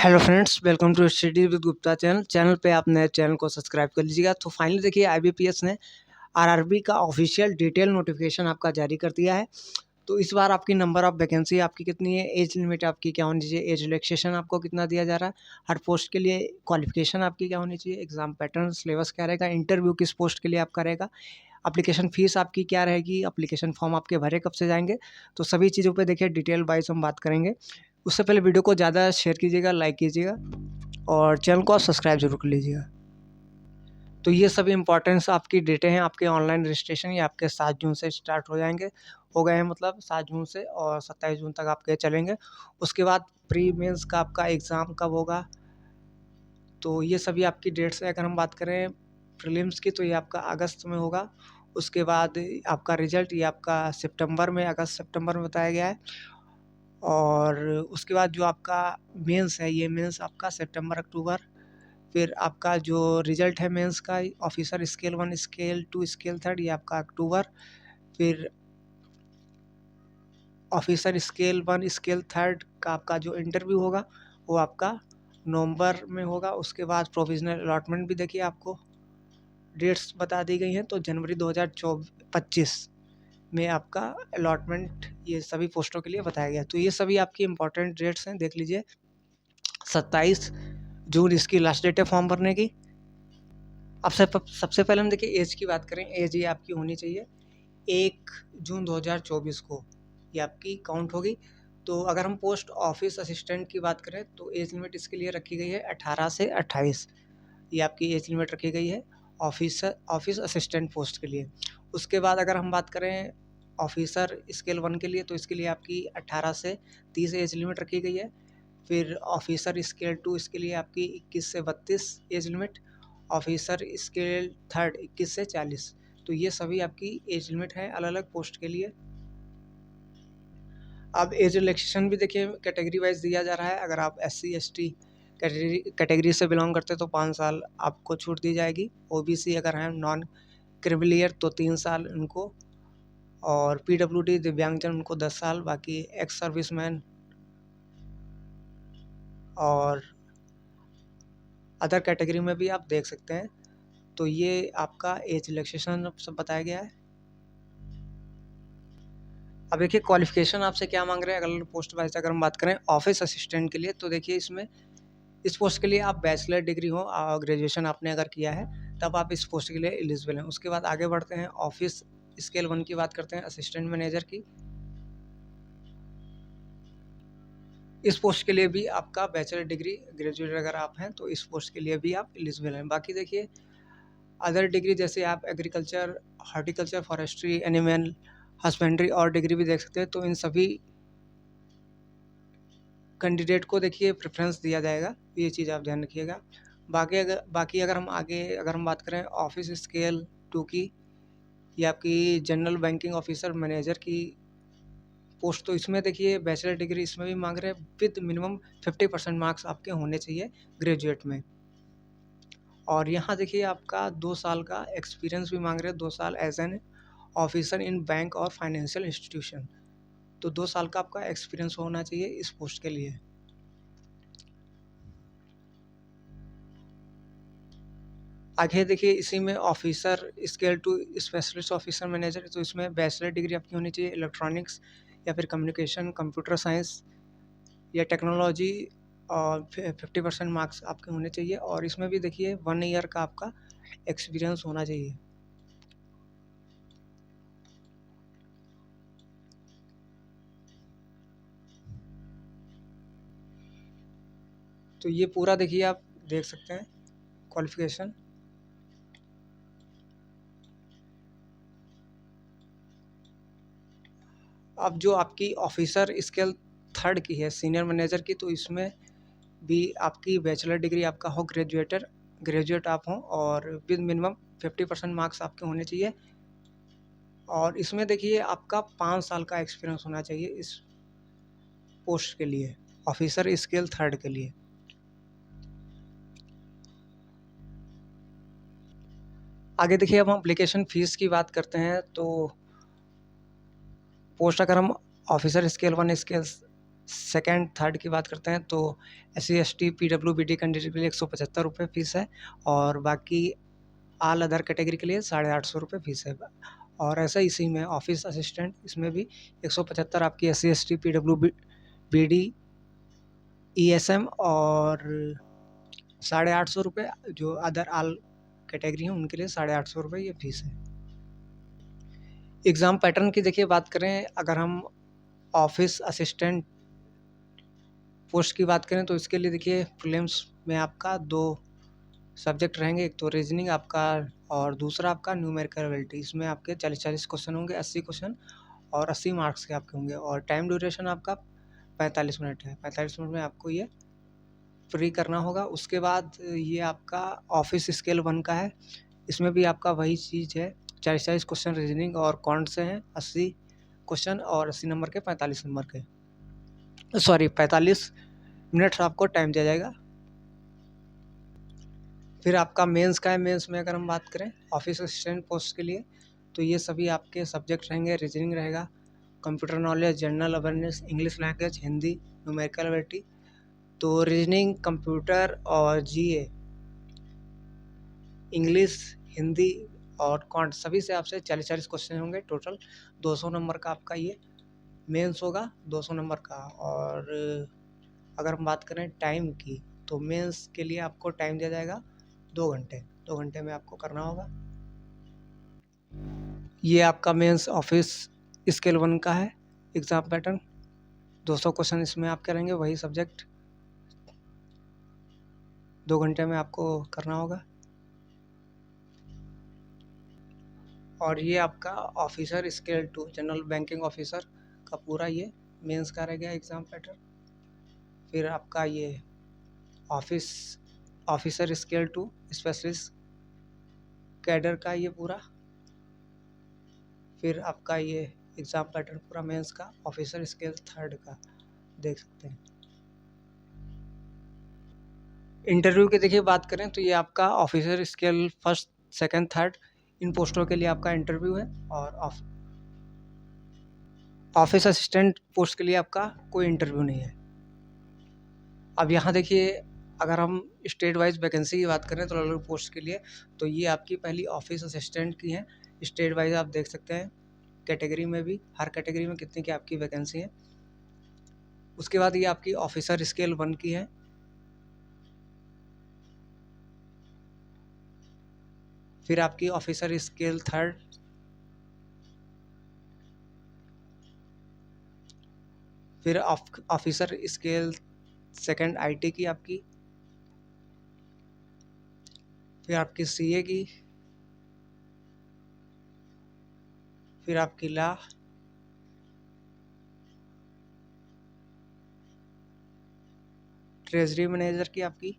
Hello friends, welcome to study with Gupta channel पे आप नए चैनल को सब्सक्राइब कर लीजिएगा। तो फाइनली देखिए आईबीपीएस ने आरआरबी का ऑफिशियल डिटेल नोटिफिकेशन आपका जारी कर दिया है। तो इस बार आपकी नंबर ऑफ वैकेंसी आपकी कितनी है, एज लिमिट आपकी क्या होनी चाहिए, एज रिलैक्सेशन आपको कितना दिया जा रहा है, हर पोस्ट के लिए क्वालिफिकेशन आपकी क्या होनी चाहिए, एग्जाम पैटर्न सिलेबस क्या रहेगा, इंटरव्यू किस पोस्ट के लिए आपका रहेगा, एप्लीकेशन फ़ीस आपकी क्या रहेगी, एप्लीकेशन फॉर्म आपके भरे कब से जाएँगे। तो सभी चीज़ों पे देखिए डिटेल वाइज़ हम बात करेंगे। उससे पहले वीडियो को ज़्यादा शेयर कीजिएगा, लाइक कीजिएगा और चैनल को आप सब्सक्राइब ज़रूर कर लीजिएगा। तो ये सभी इंपॉर्टेंस आपकी डेटें हैं। आपके ऑनलाइन रजिस्ट्रेशन ये आपके 7 जून से स्टार्ट हो गए हैं, मतलब 7 जून से और 27 जून तक आपके चलेंगे। उसके बाद प्री मेंस का आपका एग्ज़ाम कब होगा, तो ये सभी आपकी डेट्स है। अगर हम बात करें प्रीलिम्स की तो ये आपका अगस्त में होगा। उसके बाद आपका रिज़ल्ट ये आपका सितंबर में, अगस्त सितंबर में बताया गया है। और उसके बाद जो आपका मेंस है ये मेंस आपका सितंबर अक्टूबर। फिर आपका जो रिज़ल्ट है मेंस का ऑफिसर स्केल 1 स्केल 2 स्केल 3 ये आपका अक्टूबर। फिर ऑफिसर स्केल 1 स्केल 3 का आपका जो इंटरव्यू होगा वो आपका नवंबर में होगा। उसके बाद प्रोविज़नल अलॉटमेंट भी देखिए आपको डेट्स बता दी गई हैं। तो जनवरी 2025 में आपका अलॉटमेंट ये सभी पोस्टों के लिए बताया गया है। तो ये सभी आपकी इम्पोर्टेंट डेट्स हैं, देख लीजिए। 27 जून इसकी लास्ट डेट है फॉर्म भरने की। अब सबसे पहले हम देखिए एज की बात करें। एज ये आपकी होनी चाहिए 1 जून 2024 को ये आपकी काउंट होगी। तो अगर हम पोस्ट ऑफिस असिस्टेंट की बात करें तो एज लिमिट इसके लिए रखी गई है 18 से 28। ये आपकी एज लिमिट रखी गई है ऑफिस असिस्टेंट पोस्ट के लिए। उसके बाद अगर हम बात करें ऑफिसर स्केल 1 के लिए तो इसके लिए आपकी 18 से 30 एज लिमिट रखी गई है। फिर ऑफिसर स्केल 2 इसके लिए आपकी 21 से 32 एज लिमिट। ऑफिसर स्केल 3 21 से 40। तो ये सभी आपकी एज लिमिट है अलग अलग पोस्ट के लिए। अब एज रिलैक्सेशन भी देखिए कैटेगरी वाइज दिया जा रहा है। अगर आप SC ST कैटेगरी से बिलोंग करते हैं तो 5 साल आपको छूट दी जाएगी। OBC अगर हैं नॉन क्रिमिलियर तो 3 साल उनको, और PWD दिव्यांगजन उनको 10 साल, बाकी एक्स सर्विसमैन और अदर कैटेगरी में भी आप देख सकते हैं। तो ये आपका एज रिलैक्सेशन सब बताया गया है। अब देखिए क्वालिफ़िकेशन आपसे क्या मांग रहे हैं अलग पोस्ट वाइज। अगर हम बात करें ऑफिस असिस्टेंट के लिए तो देखिए इसमें इस पोस्ट के लिए आप बैचलर डिग्री हो, ग्रेजुएशन आपने अगर किया है तब आप इस पोस्ट के लिए एलिजिबल हैं। उसके बाद आगे बढ़ते हैं ऑफिस स्केल 1 की बात करते हैं, असिस्टेंट मैनेजर की। इस पोस्ट के लिए भी आपका बैचलर डिग्री ग्रेजुएट अगर आप हैं तो इस पोस्ट के लिए भी आप एलिजिबल हैं। बाकी देखिए अदर डिग्री जैसे आप agriculture, horticulture, forestry, animal husbandry और डिग्री भी देख सकते हैं। तो इन सभी कैंडिडेट को देखिए प्रेफरेंस दिया जाएगा, ये चीज़ आप ध्यान रखिएगा। बाकी अगर हम बात करें ऑफिस स्केल 2 की, ये आपकी जनरल बैंकिंग ऑफिसर मैनेजर की पोस्ट। तो इसमें देखिए बैचलर डिग्री इसमें भी मांग रहे हैं विद मिनिमम 50% मार्क्स आपके होने चाहिए ग्रेजुएट में। और यहाँ देखिए आपका 2 साल का एक्सपीरियंस भी मांग रहे हैं, 2 साल as an officer in bank और फाइनेंशियल इंस्टीट्यूशन। तो 2 साल का आपका एक्सपीरियंस होना चाहिए इस पोस्ट के लिए। आगे देखिए इसी में officer scale 2 specialist officer manager. तो इसमें बैचलर डिग्री आपकी होनी चाहिए इलेक्ट्रॉनिक्स या फिर कम्युनिकेशन, कंप्यूटर साइंस या टेक्नोलॉजी, और 50% मार्क्स आपके होने चाहिए। और इसमें भी देखिए 1 ईयर का आपका एक्सपीरियंस होना चाहिए। तो ये पूरा देखिए आप देख सकते हैं क्वालिफिकेशन। अब जो आपकी ऑफिसर स्केल 3 की है सीनियर मैनेजर की, तो इसमें भी आपकी बैचलर डिग्री आपका हो, ग्रेजुएट आप हों और विद मिनिमम 50% मार्क्स आपके होने चाहिए। और इसमें देखिए आपका 5 साल का एक्सपीरियंस होना चाहिए इस पोस्ट के लिए, ऑफिसर स्केल 3 के लिए। आगे देखिए अब हम एप्लीकेशन फ़ीस की बात करते हैं। तो पोस्ट अगर हम officer scale 1 scale second third की बात करते हैं तो SC ST PWBD कैंडिडेट के लिए 175 रुपये फ़ीस है, और बाकी ऑल अदर कैटेगरी के लिए 850 रुपये फ़ीस है। और ऐसा इसी में ऑफिस असिस्टेंट, इसमें भी 175 आपकी SC ST PWBD ESM और 850 रुपये जो अदर ऑल कैटेगरी हैं उनके लिए 850 रुपये ये फ़ीस है। एग्ज़ाम पैटर्न की देखिए बात करें, अगर हम ऑफिस असिस्टेंट पोस्ट की बात करें तो इसके लिए देखिए प्रीलिम्स में आपका 2 सब्जेक्ट रहेंगे, एक तो रीजनिंग आपका और दूसरा आपका न्यूमेरिकल एबिलिटी। इसमें आपके 40-40 क्वेश्चन होंगे, 80 क्वेश्चन और 80 मार्क्स के आपके होंगे, और टाइम ड्यूरेशन आपका 45 मिनट है। 45 मिनट में आपको ये फ्री करना होगा। उसके बाद ये आपका ऑफिस स्केल 1 का है, इसमें भी आपका वही चीज़ है, 40-40 क्वेश्चन रीजनिंग और कौन से हैं 80 क्वेश्चन और 80 नंबर के 45 नंबर के, 45 मिनट आपको टाइम दिया जाएगा। फिर आपका मेंस का है, मेंस में अगर हम बात करें ऑफिस असिस्टेंट पोस्ट के लिए तो ये सभी आपके सब्जेक्ट रहेंगे, रीजनिंग रहेगा, computer knowledge, general awareness, English language, Hindi, numerical ability. तो रीजनिंग, कंप्यूटर और GA, इंग्लिश, हिंदी और क्वांट सभी से आपसे 40-40 क्वेश्चन होंगे। टोटल 200 नंबर का आपका ये मेंस होगा, 200 नंबर का। और अगर हम बात करें टाइम की तो मेंस के लिए आपको टाइम दिया जाएगा 2 घंटे, 2 घंटे में आपको करना होगा। ये आपका मेंस ऑफिस स्केल 1 का है एग्ज़ाम पैटर्न। 200 क्वेश्चन इसमें आपके रहेंगे, वही सब्जेक्ट 2 घंटे में आपको करना होगा। और ये आपका officer scale 2 general banking officer का पूरा ये मेंस का रह गया एग्ज़ाम पैटर्न। फिर आपका ये ऑफिसर स्केल 2 स्पेशलिस्ट कैडर का ये पूरा। फिर आपका ये एग्ज़ाम पैटर्न पूरा मेंस का ऑफिसर स्केल 3 का देख सकते हैं। इंटरव्यू की देखिए बात करें तो ये आपका officer scale 1st, 2nd, 3rd इन पोस्टों के लिए आपका इंटरव्यू है, और ऑफिस असिस्टेंट पोस्ट के लिए आपका कोई इंटरव्यू नहीं है। अब यहाँ देखिए, अगर हम स्टेट वाइज वैकेंसी की बात करें तो अलग अलग पोस्ट के लिए, तो ये आपकी पहली ऑफिस असिस्टेंट की है। स्टेट वाइज आप देख सकते हैं, कैटेगरी में भी हर कैटेगरी में कितनी की आपकी वैकेंसी है। उसके बाद ये आपकी ऑफिसर स्केल 1 की है। फिर आपकी ऑफिसर स्केल 3rd, फिर ऑफिसर स्केल 2nd IT की आपकी, फिर आपकी CA की, फिर आपकी लॉ, ट्रेजरी मैनेजर की आपकी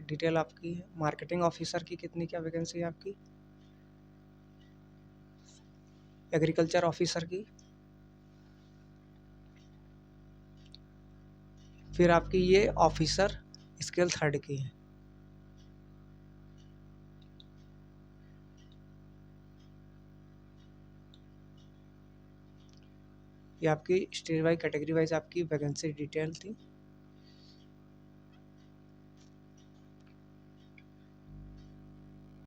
डिटेल आपकी है, मार्केटिंग ऑफिसर की कितनी क्या वैकेंसी है आपकी, एग्रीकल्चर ऑफिसर की, फिर आपकी ये ऑफिसर स्केल 3rd की है। ये आपकी स्टेट वाइज कैटेगरी वाइज आपकी वैकेंसी डिटेल थी।